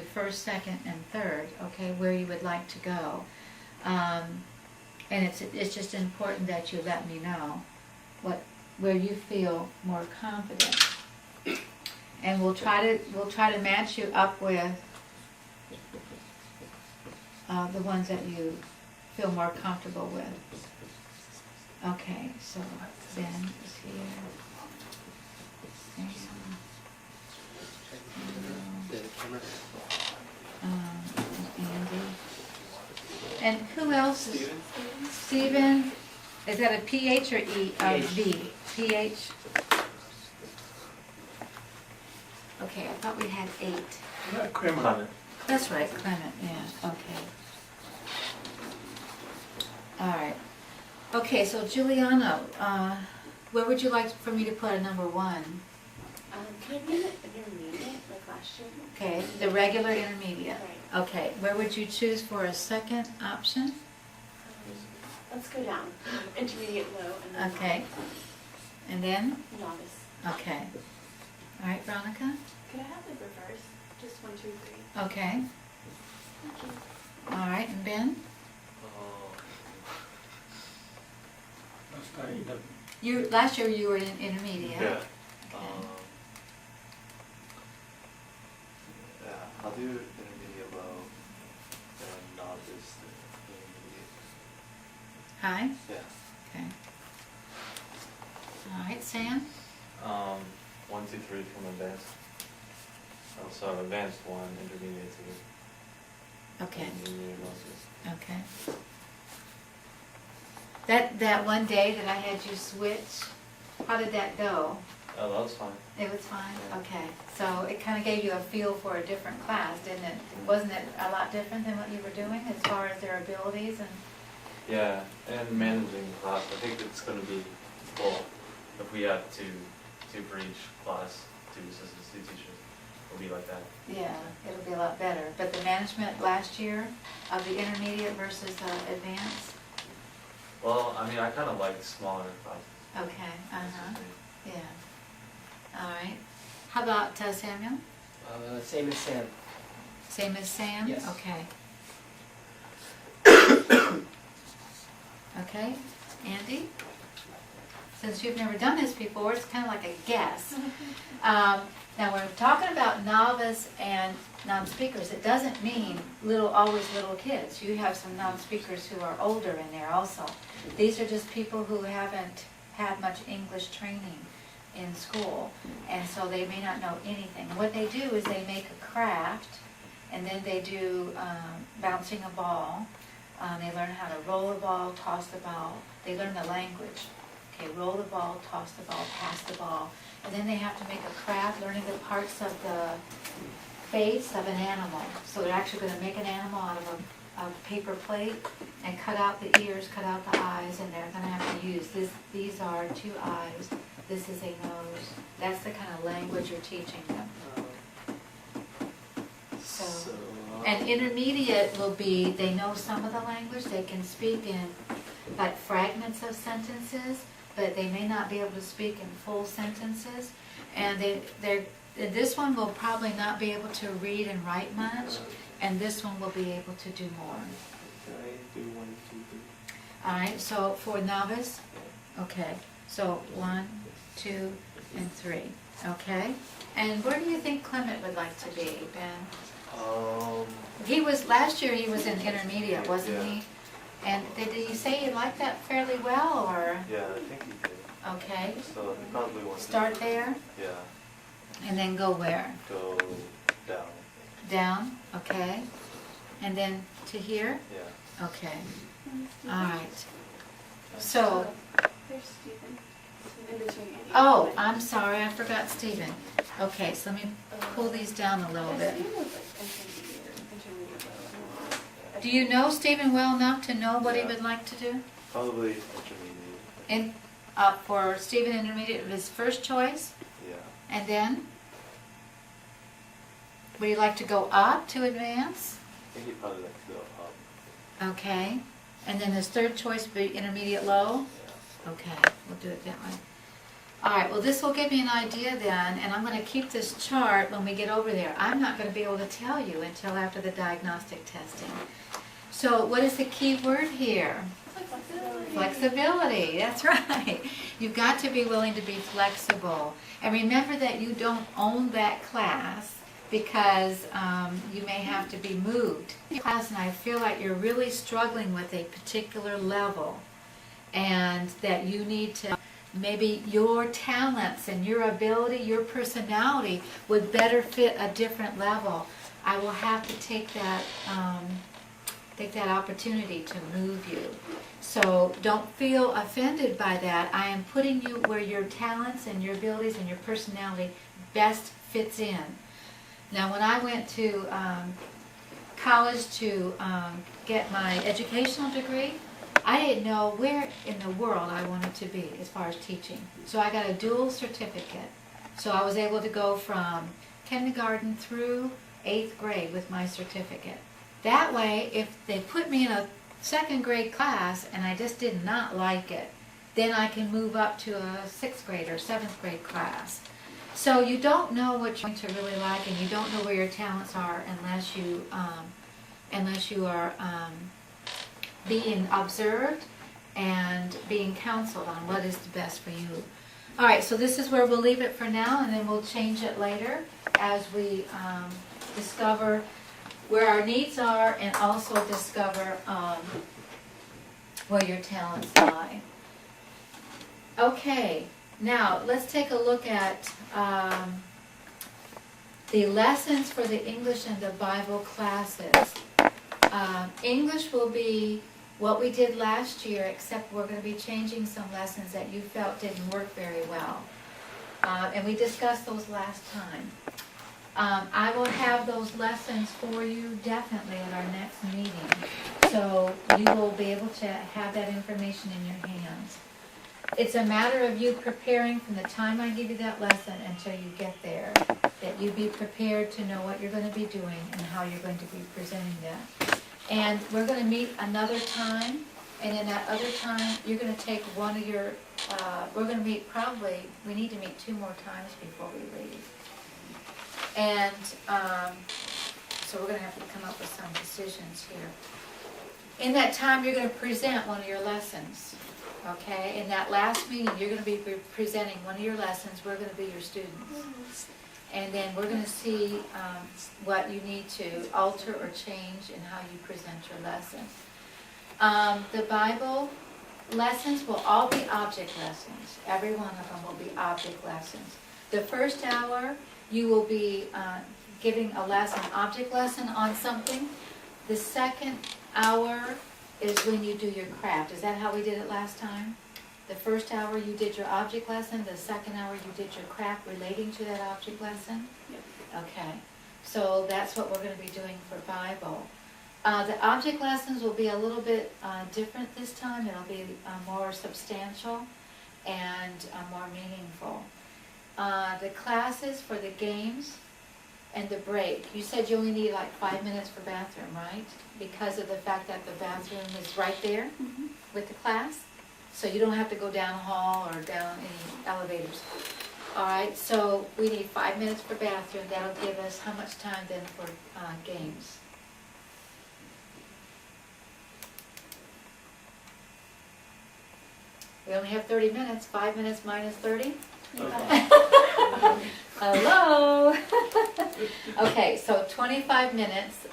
first, second, and third, okay, where you would like to go. And it's just important that you let me know where you feel more confident. And we'll try to match you up with the ones that you feel more comfortable with. Okay, so Ben is here. Andy. And who else? Stephen. Is that a PH or E? V. PH. Okay, I thought we had 8. Clement. That's right, Clement, yeah, okay. Alright. Okay, so Juliana, where would you like for me to put a number 1? Can I be an intermediate like last year? Okay, the regular intermediate. Right. Okay, where would you choose for a second option? Let's go down. Intermediate, low, and then Okay. And then? novice. Okay. Alright, Veronica? Could I have the reverse? Just 1, 2, 3. Okay. Thank you. Alright, and Ben? Last year you were in intermediate. Yeah. Okay. Yeah, I'll do intermediate low and novice intermediate. High? Yeah. Okay. Alright, Sam? 1, 2, 3 from advanced. Also advanced 1, intermediate 2. Okay. Intermediate novice. Okay. That one day that I had you switch, how did that go? Oh, that was fine. It was fine? Yeah. Okay. So it kind of gave you a feel for a different class, didn't it? Wasn't it a lot different than what you were doing as far as their abilities and? Yeah, and managing the class. I think it's going to be full if we have two for each class, 2 assistants, 2 teachers. It'll be like that. Yeah, it'll be a lot better. But the management last year of the intermediate versus advanced? Well, I mean, I kind of like smaller classes. Okay, yeah. All right. How about Samuel? Same as Sam. Same as Sam? Yes. Okay. Okay, Andy? Since you've never done this before, it's kind of like a guess. Now we're talking about novice and non-speakers. It doesn't mean always little kids. You have some non-speakers who are older in there also. These are just people who haven't had much English training in school, and so they may not know anything. What they do is they make a craft, and then they do bouncing a ball. They learn how to roll the ball, toss the ball. They learn the language. Okay, roll the ball, toss the ball, pass the ball. And then they have to make a craft, learning the parts of the face of an animal. So they're actually going to make an animal out of a paper plate and cut out the ears, cut out the eyes, and they're going to have to use this. These are 2 eyes. This is a nose. That's the kind of language you're teaching them. So, and intermediate will be, they know some of the language. They can speak in like fragments of sentences, but they may not be able to speak in full sentences. And this one will probably not be able to read and write much, and this one will be able to do more. Can I do 1, 2, 3? All right, so for novice, okay, so 1, 2, and 3, okay? And where do you think Clement would like to be, Ben? Last year he was in intermediate, wasn't Yeah. he? And did he say he liked that fairly well, or? Yeah, I think he did. Okay, So he probably wants start to there, Yeah, and then go where? go down. Down, okay, and then to here, Yeah. okay, all right. So, There's Stephen. In between Andy. oh, I'm sorry, I forgot Stephen. Okay, so let me pull these down a little bit. Stephen was like intermediate low. Do you know Stephen well enough to know what he Yeah. would like to do? Probably intermediate. In, for Stephen Intermediate, his first choice, Yeah. and then? Would you like to go up to advance? I think he'd probably like to go up. Okay, and then his third choice would be intermediate low? Yeah. Okay, we'll do it that way. All right, well, this will give me an idea then, and I'm going to keep this chart when we get over there. I'm not going to be able to tell you until after the diagnostic testing. So what is the key word here? Flexibility. Flexibility, that's right. You've got to be willing to be flexible. And remember that you don't own that class because you may have to be moved. Class, and I feel like you're really struggling with a particular level and that you need to, maybe your talents and your ability, your personality would better fit a different level. I will have to take that opportunity to move you. So don't feel offended by that. I am putting you where your talents and your abilities and your personality best fits in. Now, when I went to college to get my educational degree, I didn't know where in the world I wanted to be as far as teaching. So I got a dual certificate. So I was able to go from kindergarten through 8th grade with my certificate. That way, if they put me in a 2nd grade class and I just did not like it, then I can move up to a 6th grade or 7th grade class. So you don't know what you're going to really like, and you don't know where your talents are unless you are being observed and being counseled on what is the best for you. All right, so this is where we'll leave it for now, and then we'll change it later as we discover where our needs are and also discover where your talents lie. Okay, now let's take a look at the lessons for the English and the Bible classes. English will be what we did last year, except we're going to be changing some lessons that you felt didn't work very well. And we discussed those last time. I will have those lessons for you definitely at our next meeting. So you will be able to have that information in your hands. It's a matter of you preparing from the time I give you that lesson until you get there. That you be prepared to know what you're going to be doing and how you're going to be presenting that. And we're going to meet another time, and in that other time, you're going to take one of your, we're going to meet probably, we need to meet 2 more times before we leave. And so we're going to have to come up with some decisions here. In that time, you're going to present one of your lessons, okay? In that last meeting, you're going to be presenting one of your lessons. We're going to be your students. And then we're going to see what you need to alter or change in how you present your lesson. The Bible lessons will all be object lessons. Every one of them will be object lessons. The first hour, you will be giving a lesson, object lesson on something. The second hour is when you do your craft. Is that how we did it last time? The first hour you did your object lesson, the second hour you did your craft relating to that object lesson? Yep. Okay, so that's what we're going to be doing for Bible. The object lessons will be a little bit different this time. It'll be more substantial and more meaningful. The classes for the games and the break. You said you only need like 5 minutes for bathroom, right? Because of the fact that the bathroom is right there with the class. So you don't have to go down a hall or down any elevators. All right, so we need 5 minutes for bathroom. That'll give us how much time then for games? We only have 30 minutes. 5 minutes minus 30? Hello? Okay, so 25 minutes.